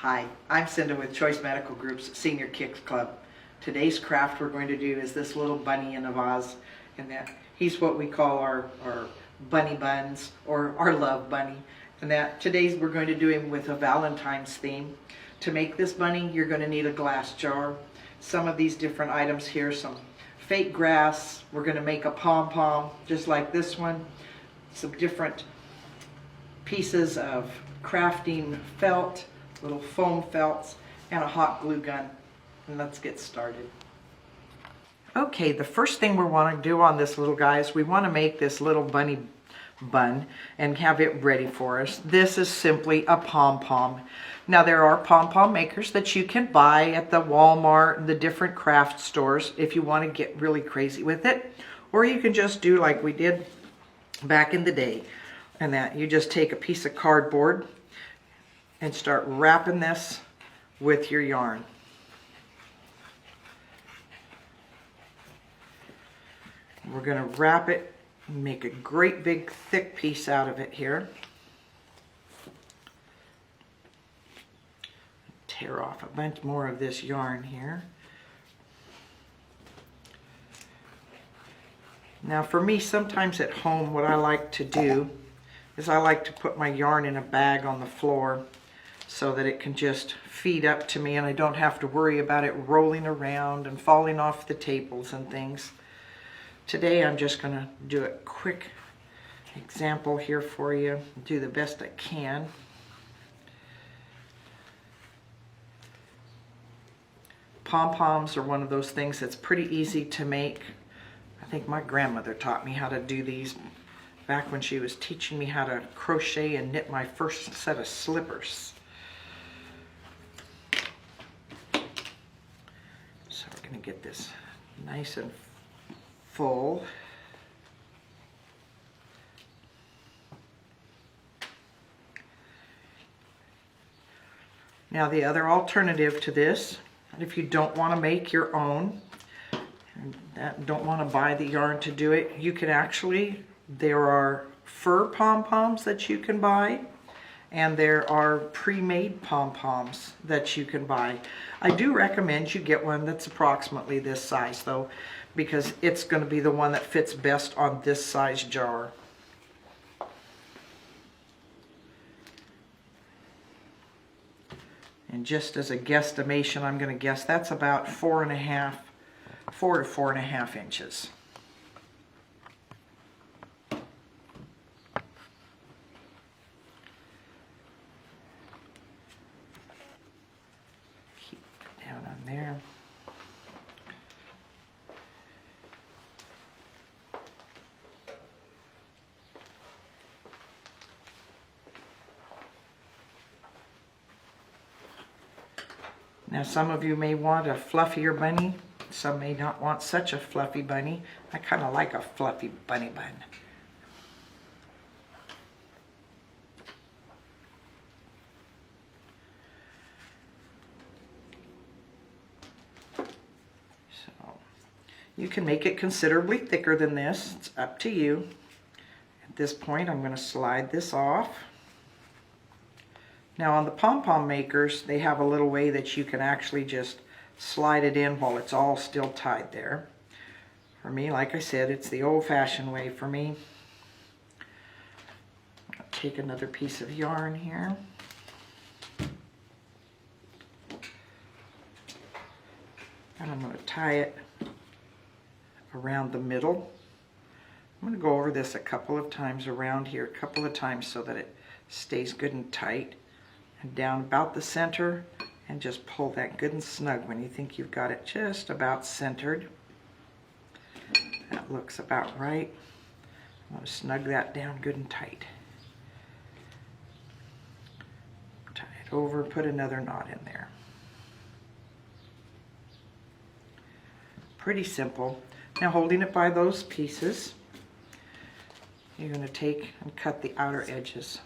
Hi, I'm Cynda with Choice Medical Group's Senior Kicks Club. Today's craft we're going to do is this little bunny in a vase, and that he's what we call our bunny buns, or our love bunny. And that today's we're going to do him with a Valentine's theme. To make this bunny, you're going to need a glass jar, some of these different items here, some fake grass. We're going to make a pom-pom just like this one, some different pieces of crafting felt, little foam felts, and a hot glue gun. And let's get started. Okay, the first thing we want to do on this little guy is we want to make this little bunny bun and have it ready for us. This is simply a pom-pom. Now there are pom-pom makers that you can buy at the Walmart and the different craft stores if you want to get really crazy with it. Or you can just do like we did back in the day, and that you just take a piece of cardboard and start wrapping this with your yarn. We're going to wrap it and make a great big thick piece out of it here. Tear off a bunch more of this yarn here. Now for me, sometimes at home what I like to do is I like to put my yarn in a bag on the floor so that it can just feed up to me and I don't have to worry about it rolling around and falling off the tables and things. Today I'm just going to do a quick example here for you, do the best I can. Pom-poms are one of those things that's pretty easy to make. I think my grandmother taught me how to do these back when she was teaching me how to crochet and knit my first set of slippers. So we're going to get this nice and full. Now the other alternative to this, if you don't want to make your own, and don't want to buy the yarn to do it, you can actually, there are fur pom-poms that you can buy, and there are pre-made pom-poms that you can buy. I do recommend you get one that's approximately this size though, because it's going to be the one that fits best on this size jar. And just as a guesstimation, I'm going to guess that's about 4 to 4.5 inches. Keep it down on there. Now some of you may want a fluffier bunny, some may not want such a fluffy bunny. I kind of like a fluffy bunny bun. So you can make it considerably thicker than this, it's up to you. At this point I'm going to slide this off. Now on the pom-pom makers, they have a little way that you can actually just slide it in while it's all still tied there. For me, like I said, it's the old-fashioned way for me. I'll take another piece of yarn here. And I'm going to tie it around the middle. I'm going to go over this a couple of times around here, a couple of times so that it stays good and tight. And down about the center, and just pull that good and snug when you think you've got it just about centered. That looks about right. I'm going to snug that down good and tight. Tie it over, put another knot in there. Pretty simple. Now holding it by those pieces, you're going to take and cut the outer edges.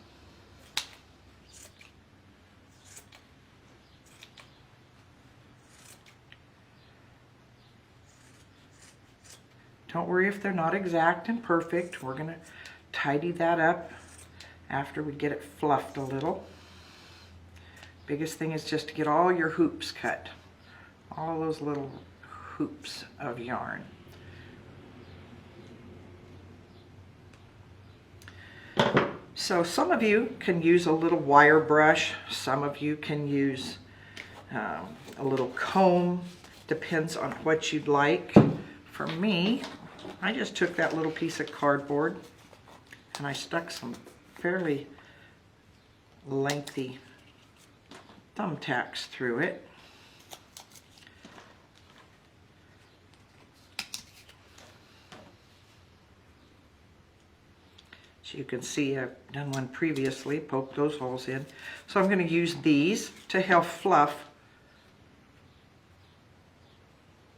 Don't worry if they're not exact and perfect. We're going to tidy that up after we get it fluffed a little. Biggest thing is just to get all your hoops cut. All those little hoops of yarn. So some of you can use a little wire brush. Some of you can use a little comb. Depends on what you'd like. For me, I just took that little piece of cardboard and I stuck some fairly lengthy thumbtacks through it. So you can see I've done one previously, poked those holes in. So I'm going to use these to help fluff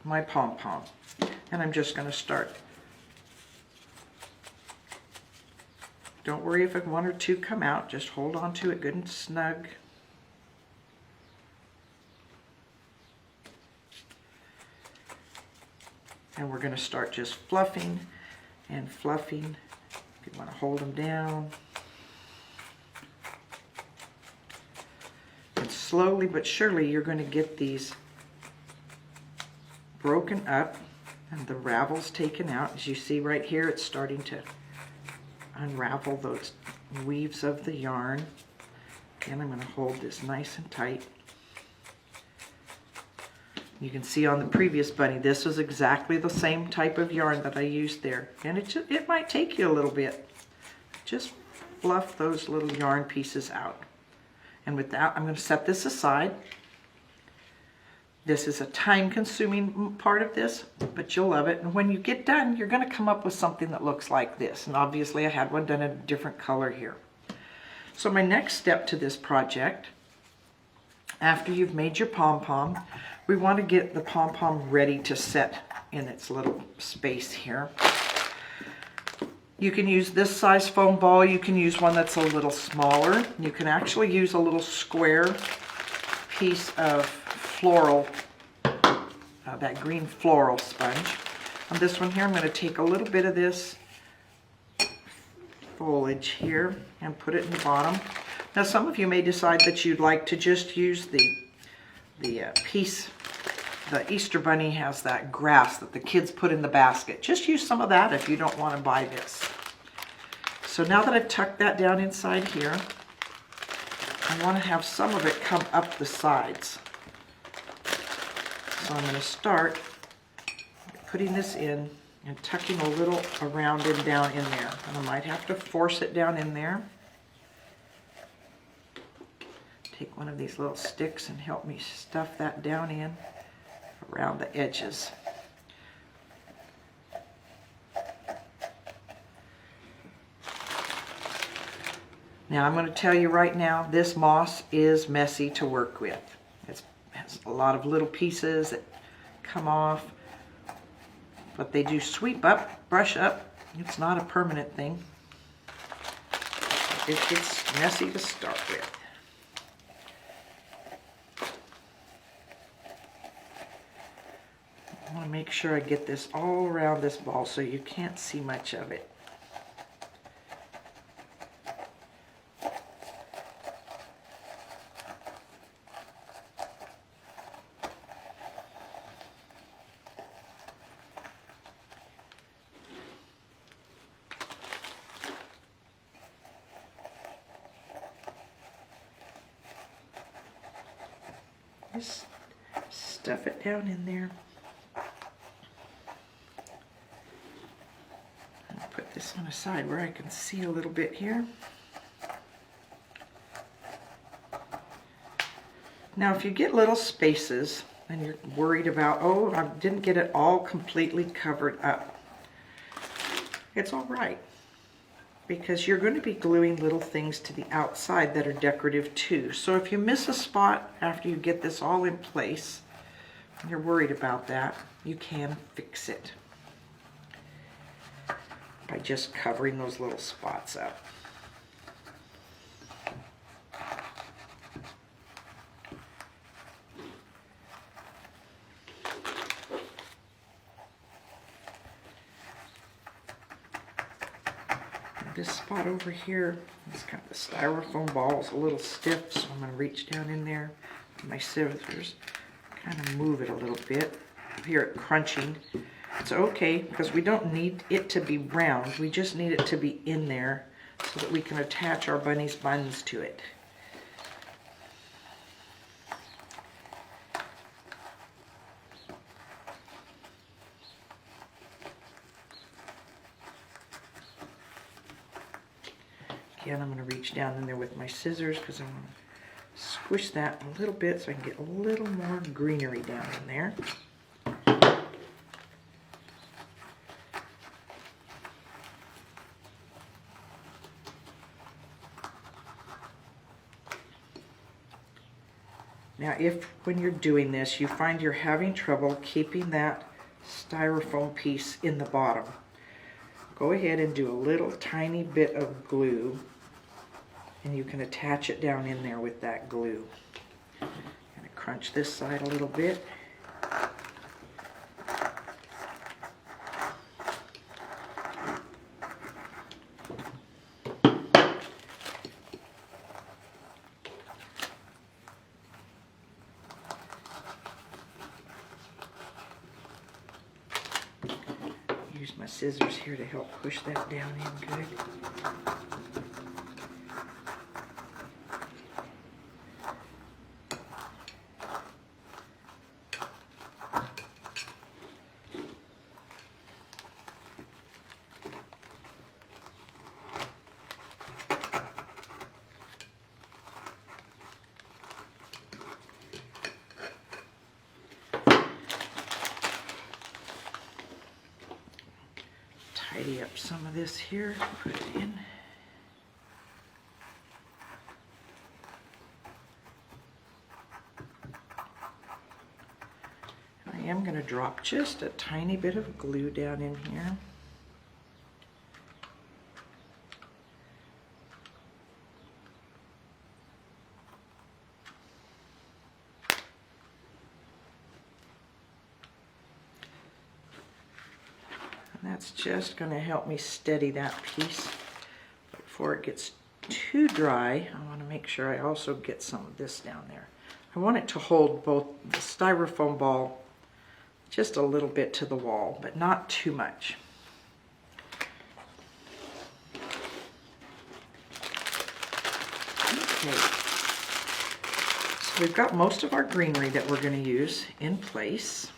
my pom-pom. And I'm just going to start. Don't worry if one or two come out, just hold on to it good and snug. And we're going to start just fluffing and fluffing. If you want to hold them down. And slowly but surely you're going to get these broken up and the ravels taken out. As you see right here, it's starting to unravel those weaves of the yarn. Again, I'm going to hold this nice and tight. You can see on the previous bunny, this was exactly the same type of yarn that I used there. And it might take you a little bit. Just fluff those little yarn pieces out. And with that, I'm going to set this aside. This is a time-consuming part of this, but you'll love it. And when you get done, you're going to come up with something that looks like this. And obviously, I had one done in a different color here. So my next step to this project, after you've made your pom-pom, we want to get the pom-pom ready to set in its little space here. You can use this size foam ball. You can use one that's a little smaller. You can actually use a little square piece of floral, that green floral sponge. On this one here, I'm going to take a little bit of this foliage here and put it in the bottom. Now some of you may decide that you'd like to just use the piece. The Easter Bunny has that grass that the kids put in the basket. Just use some of that if you don't want to buy this. So now that I've tucked that down inside here, I want to have some of it come up the sides. So I'm going to start putting this in and tucking a little around and down in there. And I might have to force it down in there. Take one of these little sticks and help me stuff that down in around the edges. Now I'm going to tell you right now, this moss is messy to work with. It has a lot of little pieces that come off, but they do sweep up, brush up. It's not a permanent thing. It gets messy to start with. I want to make sure I get this all around this ball so you can't see much of it. Just stuff it down in there. And put this one aside where I can see a little bit here. Now if you get little spaces and you're worried about, oh, I didn't get it all completely covered up, it's all right. Because you're going to be gluing little things to the outside that are decorative too. So if you miss a spot after you get this all in place, and you're worried about that, you can fix it by just covering those little spots up. this spot over here, it's got the styrofoam balls a little stiff, so I'm going to reach down in there with my scissors, kind of move it a little bit. I hear it crunching. It's okay because we don't need it to be round. We just need it to be in there so that we can attach our bunny's buns to it. Again, I'm going to reach down in there with my scissors because I'm going to squish that a little bit so I can get a little more greenery down in there. Now, if when you're doing this, you find you're having trouble keeping that styrofoam piece in the bottom, go ahead and do a little tiny bit of glue, and you can attach it down in there with that glue. I'm going to crunch this side a little bit. Use my scissors here to help push that down in good. Tidy up some of this here, put it in. I am going to drop just a tiny bit of glue down in here. That's just going to help me steady that piece. Before it gets too dry, I want to make sure I also get some of this down there. I want it to hold both the styrofoam ball just a little bit to the wall, but not too much. Okay, so we've got most of our greenery that we're going to use in place.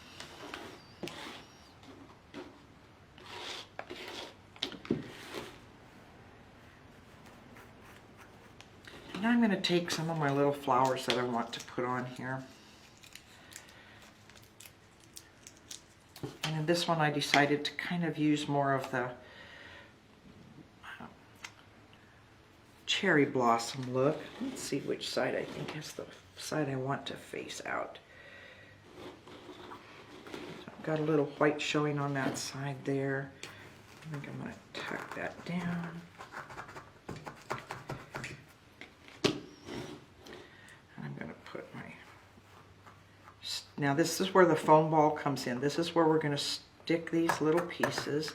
Now I'm going to take some of my little flowers that I want to put on here. And in this one I decided to kind of use more of the cherry blossom look. Let's see which side I think is the side I want to face out. So I've got a little white showing on that side there. I think I'm going to tuck that down. Now this is where the foam ball comes in. This is where we're going to stick these little pieces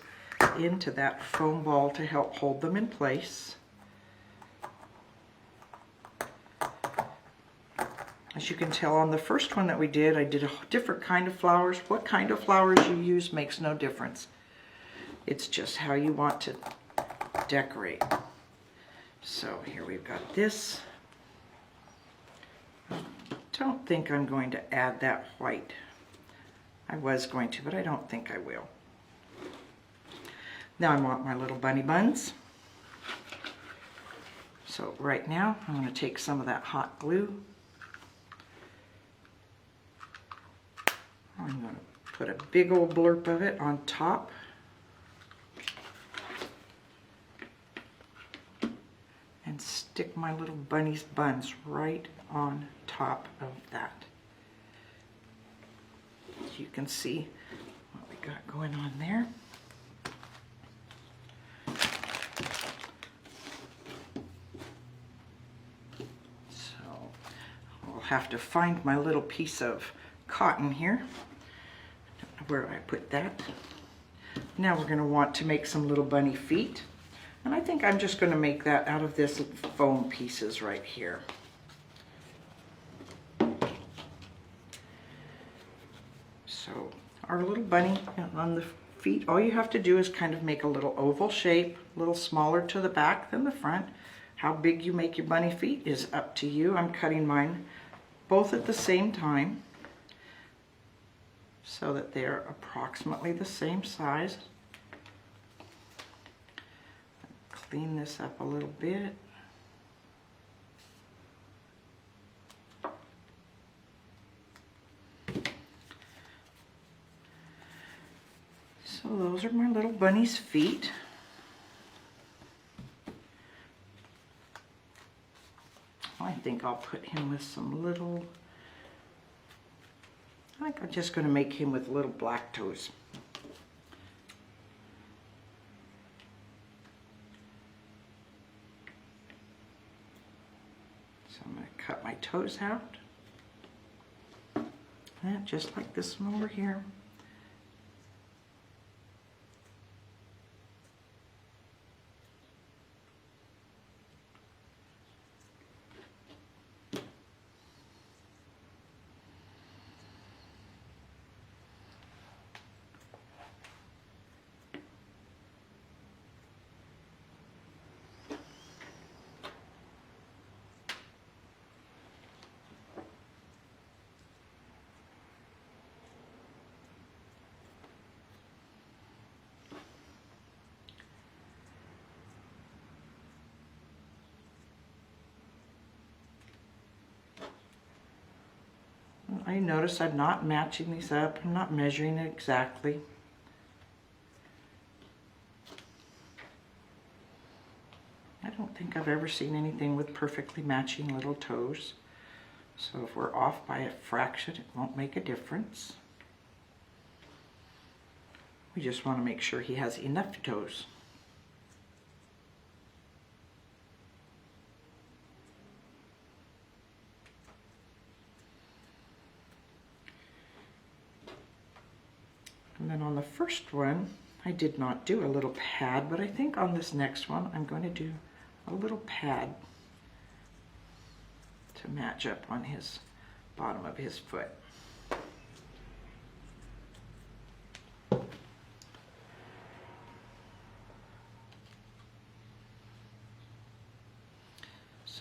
into that foam ball to help hold them in place. As you can tell on the first one that we did, I did a different kind of flowers. What kind of flowers you use makes no difference. It's just how you want to decorate. So here we've got this. Don't think I'm going to add that white. I was going to, but I don't think I will. Now I want my little bunny buns. So right now I'm going to take some of that hot glue. I'm going to put a big old blurb of it on top. And stick my little bunny's buns right on top of that. As you can see what we got going on there. So I'll have to find my little piece of cotton here. I don't know where I put that. Now we're going to want to make some little bunny feet. And I think I'm just going to make that out of this foam pieces right here. So our little bunny on the feet, all you have to do is kind of make a little oval shape, a little smaller to the back than the front. How big you make your bunny feet is up to you. I'm cutting mine both at the same time so that they're approximately the same size. Clean this up a little bit. So those are my little bunny's feet. I think I'll put him with some little, I think I'm just going to make him with little black toes. So I'm going to cut my toes out. And just like this one over here. I notice I'm not matching these up. I'm not measuring it exactly. I don't think I've ever seen anything with perfectly matching little toes. So if we're off by a fraction, it won't make a difference. We just want to make sure he has enough toes. And then on the first one, I did not do a little pad, but I think on this next one, I'm going to do a little pad to match up on his bottom of his foot. So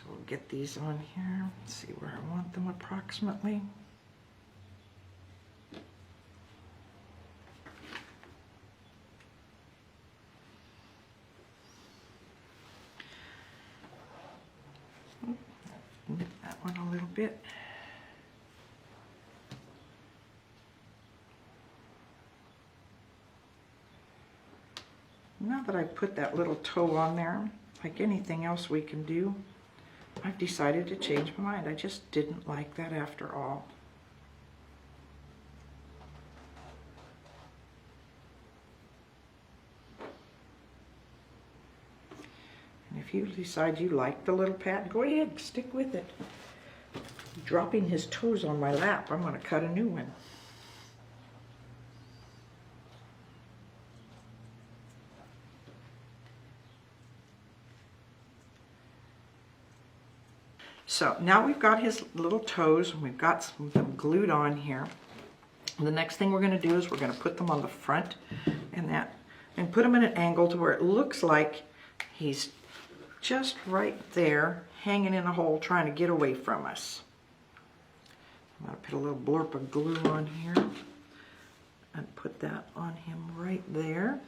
we'll get these on here, see where I want them approximately. That one a little bit. Now that I put that little toe on there, like anything else we can do, I've decided to change my mind. I just didn't like that after all. And if you decide you like the little pad, go ahead, stick with it. Dropping his toes on my lap, I'm going to cut a new one. So now we've got his little toes, and we've got some of them glued on here. And the next thing we're going to do is we're going to put them on the front and put them in an angle to where it looks like he's just right there, hanging in a hole, trying to get away from us. I'm going to put a little blurb of glue on here and put that on him right there.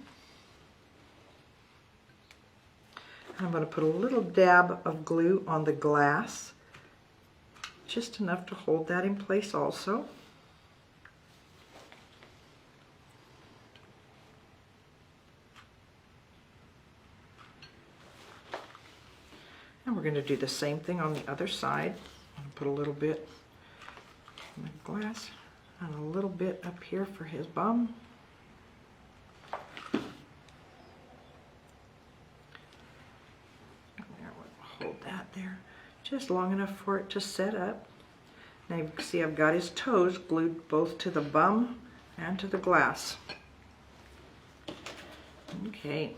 And I'm going to put a little dab of glue on the glass, just enough to hold that in place also. And we're going to do the same thing on the other side. I'm going to put a little bit in the glass and a little bit up here for his bum. And there, we'll hold that there just long enough for it to set up. Now you can see I've got his toes glued both to the bum and to the glass. Okay.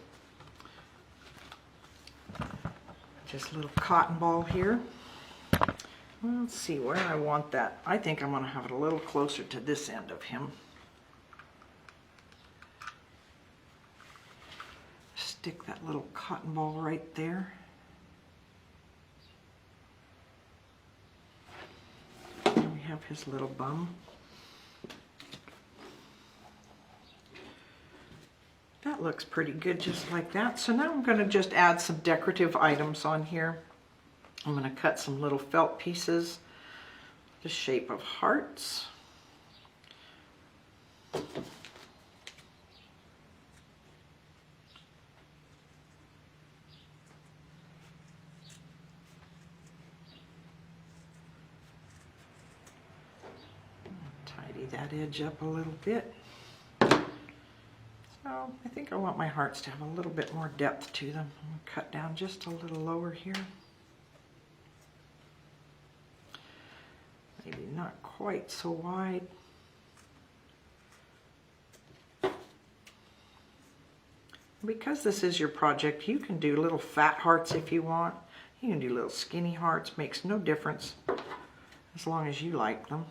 this little cotton ball here. Well, let's see where I want that. I think I'm going to have it a little closer to this end of him. Stick that little cotton ball right there. And we have his little bum. That looks pretty good just like that. So now I'm going to just add some decorative items on here. I'm going to cut some little felt pieces, the shape of hearts. Tidy that edge up a little bit. So I think I want my hearts to have a little bit more depth to them. I'm going to cut down just a little lower here. Maybe not quite so wide. Because this is your project, you can do little fat hearts if you want. You can do little skinny hearts, makes no difference as long as you like them.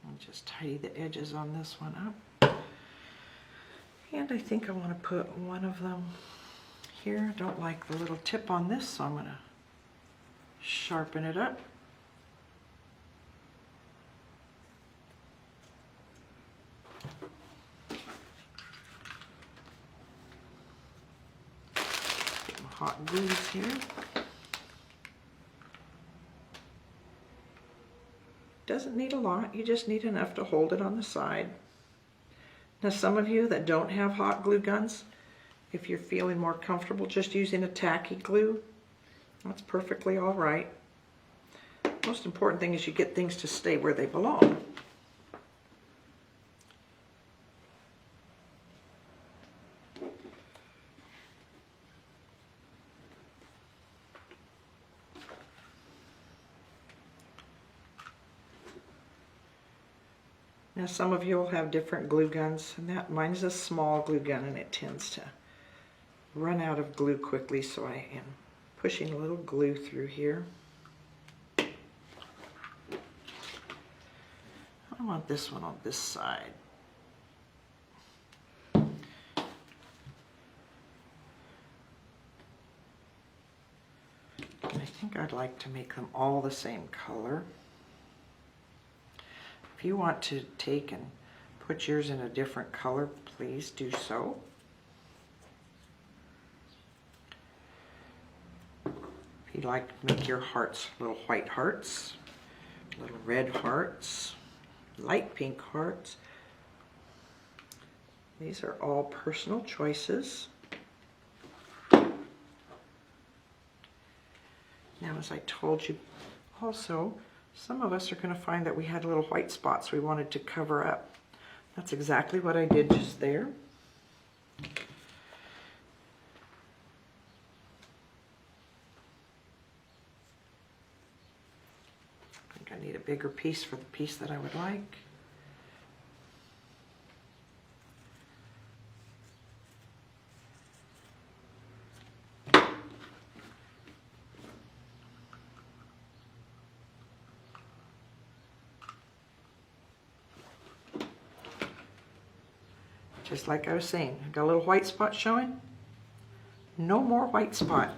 I'll just tidy the edges on this one up. And I think I want to put one of them here. I don't like the little tip on this, so I'm going to sharpen it up. Get my hot glues here. Doesn't need a lot, you just need enough to hold it on the side. Now some of you that don't have hot glue guns, if you're feeling more comfortable just using a tacky glue, that's perfectly all right. Most important thing is you get things to stay where they belong. Now some of you will have different glue guns, and mine is a small glue gun and it tends to run out of glue quickly, so I am pushing a little glue through here. I want this one on this side. I think I'd like to make them all the same color. If you want to take and put yours in a different color, please do so. If you'd like to make your hearts little white hearts, little red hearts, light pink hearts, these are all personal choices. Now, as I told you, also, some of us are going to find that we had little white spots we wanted to cover up. That's exactly what I did just there. I think I need a bigger piece for the piece that I would like. Just like I was saying, got a little white spot showing. No more white spot.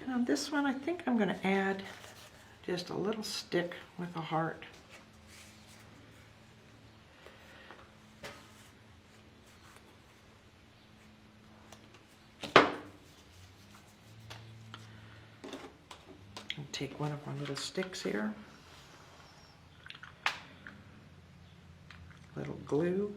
And on this one, I think I'm going to add just a little stick with a heart. And take one of my little sticks here. Little glue.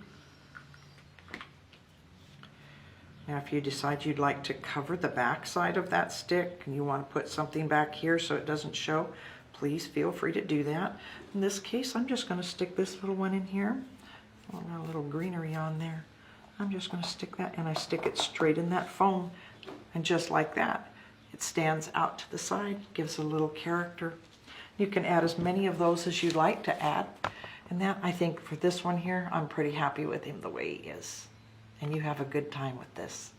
Now if you decide you'd like to cover the back side of that stick and you want to put something back here so it doesn't show, please feel free to do that. In this case, I'm just going to stick this little one in here. Oh, got a little greenery on there. I'm just going to stick that, and I stick it straight in that foam, and just like that, it stands out to the side, gives a little character. You can add as many of those as you'd like to add. And that, I think, for this one here, I'm pretty happy with him the way he is. and you have a good time with this.